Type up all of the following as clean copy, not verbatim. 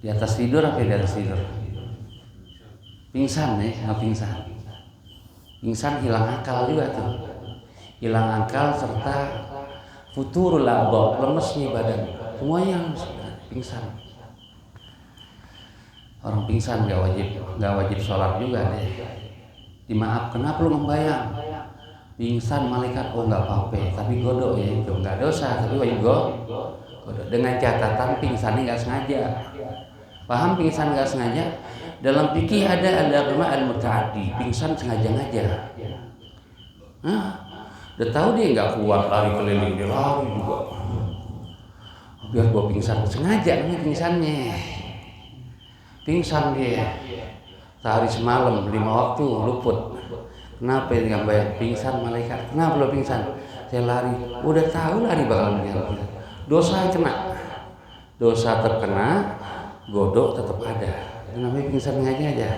Di atas tidur apa di atas tidur? Pingsan ya, pingsan. Pingsan hilang akal juga tuh. Hilang akal serta futurul a'dha, lemesnya badan. Semuanya pingsan. Orang pingsan gak wajib sholat juga deh. Dimaaf, kenapa lu membayang? Pingsan malaikat, oh nggak apa-apa, tapi godok ya itu nggak dosa, tapi wajib godok. Dengan catatan pingsannya nggak sengaja. Paham pingsan nggak sengaja? Dalam fikih ada agama al-mutaaddi, pingsan sengaja-ngaja. Udah tahu dia nggak kuat lari keliling, dia lari juga. Biar gua pingsan, sengaja nih pingsannya. Pingsan dia. Sehari semalam 5 waktu luput. Kenapa nggak bayang? Pingsan malaikat. Kenapa lo pingsan? Saya lari. Udah tahu lari bakal meninggal. Dosa kena. Dosa terkena, godok tetap ada. Itu namanya pingsan sengaja aja.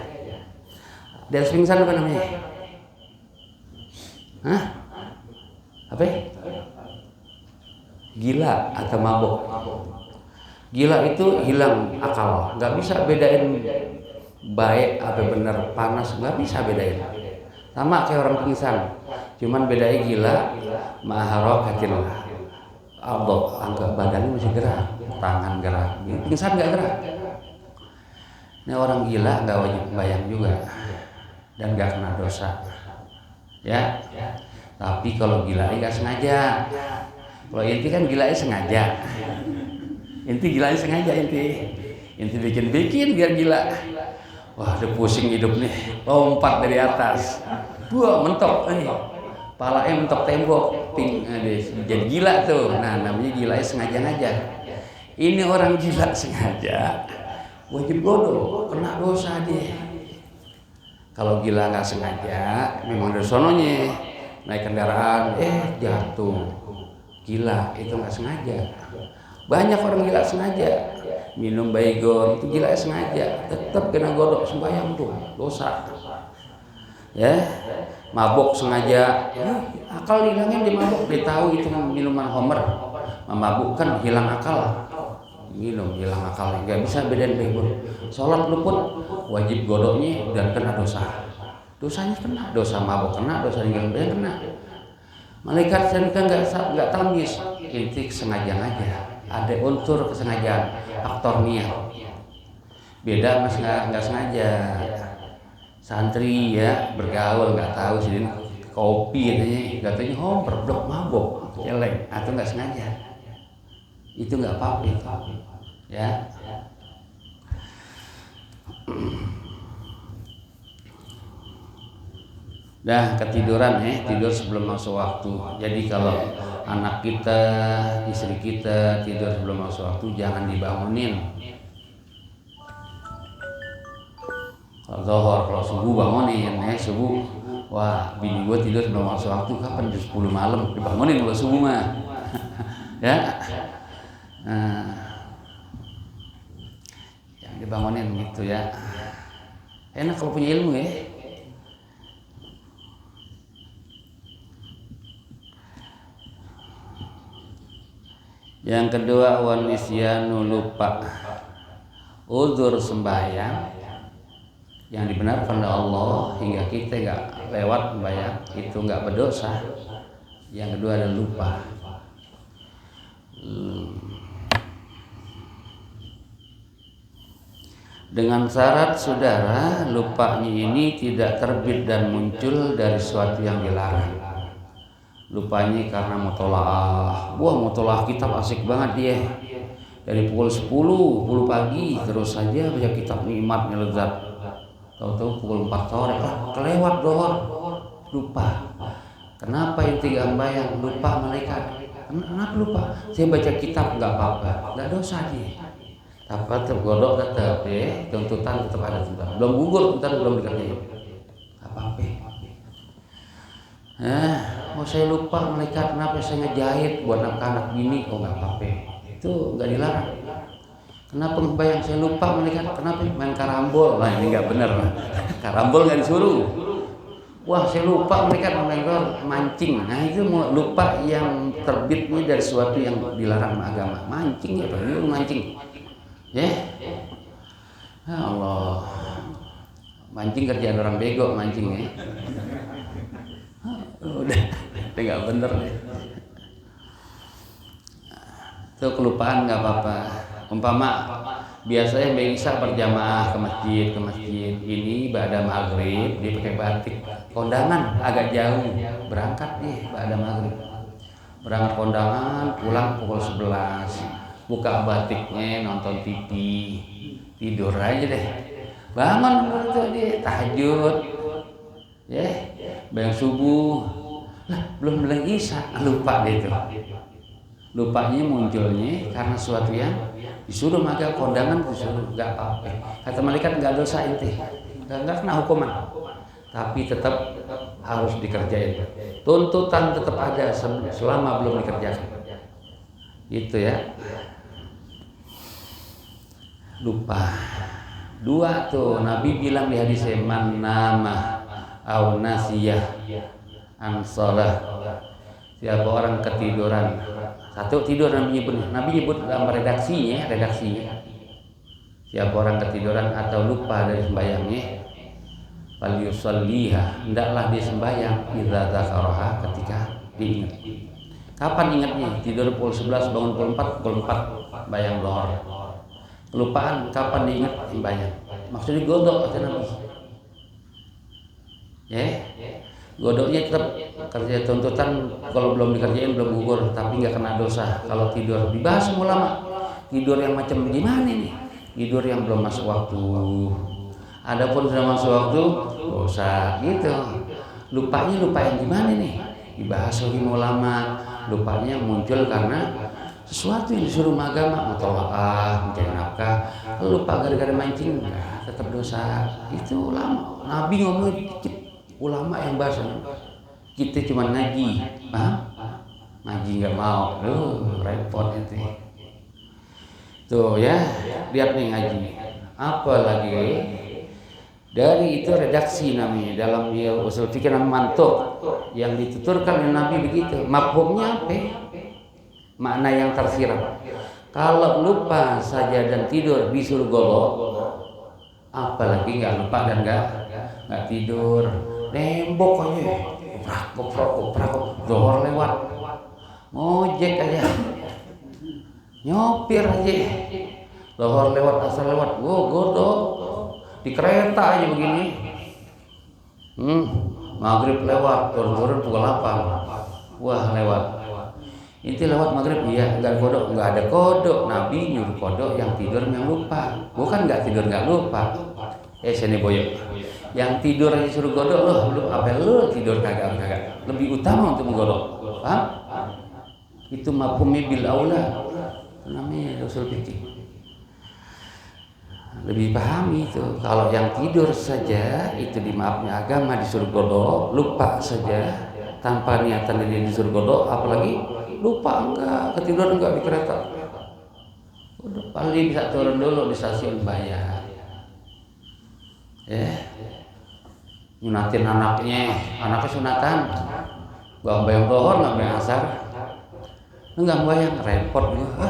Di atas pingsan apa namanya? Hah? Apa? Gila atau mabuk. Gila itu hilang akal, nggak bisa bedain baik apa benar, panas nggak bisa bedain. Sama kayak orang pingsan, cuman bedain gila maharakatil Allah, anggap badannya masih gerak, tangan gerak, pingsan nggak gerak. Ini orang gila nggak wajib bayang juga dan nggak kena dosa, ya. Tapi kalau gila nggak sengaja, kalau inti kan gilanya sengaja. Inti gilanya sengaja, inti bikin biar gila. Wah, udah pusing hidup nih, lompat dari atas, mentok, palanya mentok tembok, jadi gila tuh. Nah, namanya gilanya sengaja. Ini orang gila sengaja, wajib godok, kena dosa dia. Kalau gila nggak sengaja, memang ada sononya, naik kendaraan, jatuh, gila itu nggak sengaja. Banyak orang gila sengaja minum baygon itu gila sengaja, tetap kena godok sembahyang tuh dosa. Ya, mabok sengaja, akal hilangnya dia mabok, dia tahu itu minuman homer, memabukkan hilang akal, minum hilang akal, nggak bisa bedain baygon. Sholat luput, wajib godoknya dan kena dosa. Dosanya kena, dosa mabok kena, dosa ninggalin bayang kena. Malaikat kan nggak tamis, inti sengaja aja. Ada unsur kesengajaan, faktor niat. Beda mas nggak sengaja. Santri ya bergaul nggak tahu sih kopi katanya berblok mabok, celeng atau nggak sengaja. Itu nggak apa-apa, ya. Dah ketiduran tidur sebelum masuk waktu. Jadi kalau anak kita, istri kita tidur sebelum masuk waktu jangan dibangunin. Kalau zuhur, kalau subuh bangunin subuh. Wah, bini gue tidur sebelum masuk waktu, kapan? Jam 10 malam dibangunin kalau subuh mah. Ya. Jangan dibangunin gitu ya. Enak kalau punya ilmu ya. Yang kedua, wan nisyanu lupa. Uzur sembahyang yang dibenarkan oleh Allah hingga kita nggak lewat sembahyang itu nggak berdosa. Yang kedua ada lupa. Dengan syarat saudara lupanya ini tidak terbit dan muncul dari sesuatu yang dilarang. Lupanya karena mutolaah. Mutolaah kitab asik banget dia. Dari pukul 10 pagi terus saja baca kitab nikmat lezat. Tahu-tahu pukul 4 sore kelewat dohor. Lupa. Kenapa inti gambayang? Lupa malaikat. Kenapa lupa? Saya baca kitab nggak apa-apa, nggak dosa dia. Tapi tergodok tetap tuntutan tetap ada tuntutan. Belum gugur tuntutan belum dikerjain. Apa-apa. Saya lupa malaikat, kenapa saya ngejahit buat anak-anak gini? Nggak apa-apa, itu nggak dilarang. Kenapa ngebayang saya lupa malaikat? Kenapa main karambol? Nah ini nggak bener, karambol nggak disuruh. Wah saya lupa malaikat mancing. Nah itu lupa yang terbitnya dari sesuatu yang dilarang agama. Mancing ya, nyuruh mancing. Ya, Ya Allah, mancing kerjaan orang bego mancing ya. Udah nggak bener deh. Itu kelupaan nggak apa-apa. Umpama biasanya bisa berjamaah ke masjid ini pada maghrib dia pakai batik, kondangan agak jauh berangkat nih pada maghrib, berangkat kondangan pulang pukul 11, buka batiknya nonton TV, tidur aja deh, bangun itu dia tahajud ya, bayang subuh lah belum mulai isya, lupa deh itu. Lupanya munculnya karena sesuatu yang disuruh, maka kondangan disuruh, nggak apa-apa. Kata malaikat nggak dosa inti, nggak kena hukuman, tapi tetap harus dikerjain. Tuntutan tetap ada selama belum dikerjakan. Itu ya. Lupa. Dua tuh Nabi bilang di hadis man nama au nasiyah an shalah. Siapa orang ketiduran, satu tidur Nabi nyebut dalam redaksinya. Siapa orang ketiduran atau lupa dari sembahyangnya, fal yusalliha, hendaklah dia sembahyang idza dzakaraha, ketika diingat. Kapan ingatnya? Tidur pukul 11 bangun pukul 4 bayang lohor. Kelupaan kapan diingat sembahyang. Maksudnya godok kata Nabi. Ya. Godoknya tetap kerja tuntutan, kalau belum dikerjain belum gugur, tapi nggak kena dosa. Kalau tidur dibahas ulama, tidur yang macam gimana nih? Tidur yang belum masuk waktu. Adapun sudah masuk waktu dosa gitu. Lupanya lupa yang gimana nih? Dibahas lagi ulama. Lupanya muncul karena sesuatu yang disuruh agama, mutolakah, mencari nafkah. Lupa gara-gara mancing, nah, tetap dosa. Itu ulama. Nabi ngomong dikit. Ulama yang bahas, kita cuma ngaji, paham? Ngaji nggak mau, repot itu. Tuh ya, lihat nih ngaji. Apalagi dari itu redaksi namanya dalam usul fikih namanya mantuk, yang dituturkan oleh Nabi begitu. Mafhumnya apa? Makna yang tersirat. Kalau lupa saja dan tidur disuruh golok, apalagi nggak lupa dan nggak tidur. Nembok aja, koprak, zohor lewat, ngojek aja, nyopir aja, zohor lewat, asar lewat, godok, di kereta aja begini, maghrib lewat, turun pukul 8, wah lewat, itu lewat maghrib, iya, nggak ada kodok, Nabi nyuruh kodok yang tidur yang lupa, bukan nggak tidur nggak lupa, sini boyok. Yang tidur aja suruh godok lu apa lu tidur kagak lebih utama untuk menggodok, paham? Itu mafhumnya bil aula, namanya usul fikih. Lebih paham itu. Kalau yang tidur saja itu dimaafnya agama disuruh godok, lupa saja tanpa niatan dia disuruh godok, apalagi lupa ketiduran enggak di kereta, udah paling bisa turun dulu di stasiun bayar ya. Nyunatin anaknya sunatan, gak bayang dohor, gak bayang asar, enggak bayang, repot gua.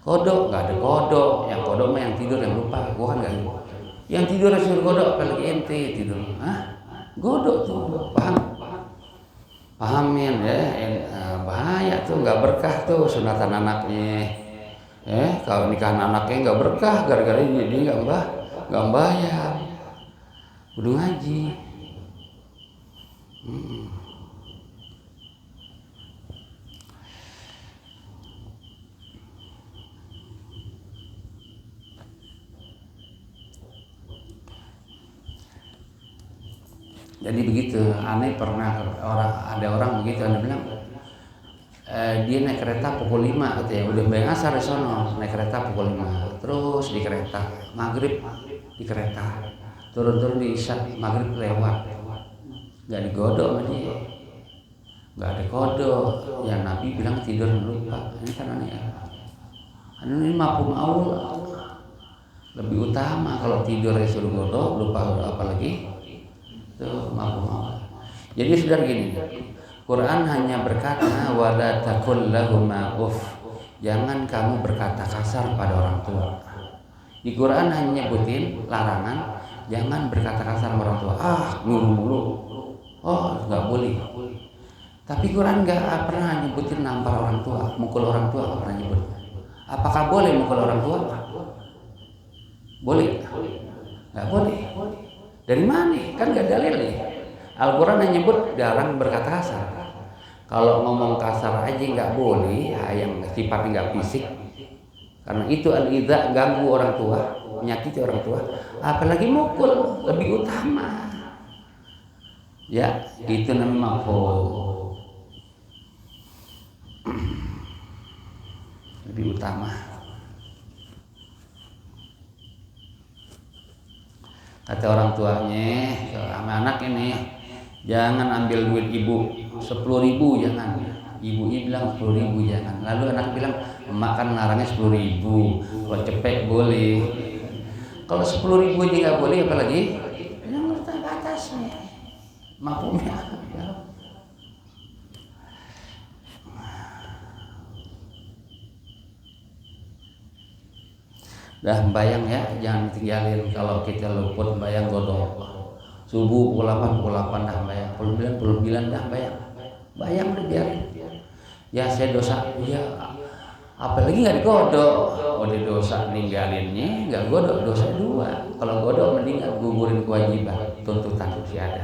Kodok, gak ada kodok, yang kodok mah yang tidur yang lupa, gua kan gak lupa. Yang tidur suruh kodok, apalagi ente tidur, godok tuh, pahamin ya, bahaya tuh, gak berkah tuh sunatan anaknya. Kalau nikahan anaknya gak berkah, gara-gara dia gak bayar. Udah ngaji. Jadi begitu, aneh pernah ada orang begitu, aneh bilang dia naik kereta pukul 5 katanya, udah bayang asar di sono, naik kereta pukul 5, terus di kereta, maghrib di kereta, turun di isya, maghrib lewat, nggak digodok sama dia, nggak ada kodok. Yang Nabi bilang tidur lupa, ini kan aneh. Ini mafhum aula, lebih utama kalau tidur suruh godok, lupa apalagi itu mafhum aula. Jadi saudara gini, Quran hanya berkata wala taqul lahum uff, jangan kamu berkata kasar pada orang tua. Di Quran hanya nyebutin larangan jangan berkata kasar sama orang tua. Nyuruh mulu. Oh, nggak boleh. Tapi Quran nggak pernah nyebutin nampar orang tua, mukul orang tua nggak pernah nyebut. Apakah boleh mukul orang tua? Boleh? Nggak boleh. Dari mana? Kan nggak dalil nih. Al-Quran hanya nyebut jarang berkata kasar. Kalau ngomong kasar aja nggak boleh, yang sifatnya nggak fisik. Karena itu al-idza, ganggu orang tua, menyakiti orang tua. Apalagi mukul, lebih utama. Ya, itu namanya mafhum. Lebih utama. Kata orang tuanya sama anak ini, jangan ambil duit ibu 10.000, jangan. Ibu bilang 10.000 jangan. Lalu anak bilang, emak kan larangnya 10.000, kalau cepet boleh. Kalau 10.000 aja nggak boleh, apalagi yang atasnya mafhumnya. Dah bayang ya, jangan tinggalin. Kalau kita luput bayang godok. Subuh pukul 8 dah bayang. Pukul 9 dah bayang. Bayang udah biarin. Ya saya dosa. Ya apalagi nggak digodok. Udah dosa ninggalinnya, nggak godok dosa 2. Kalau godok mending gugurin kewajiban, tuntutan masih ada.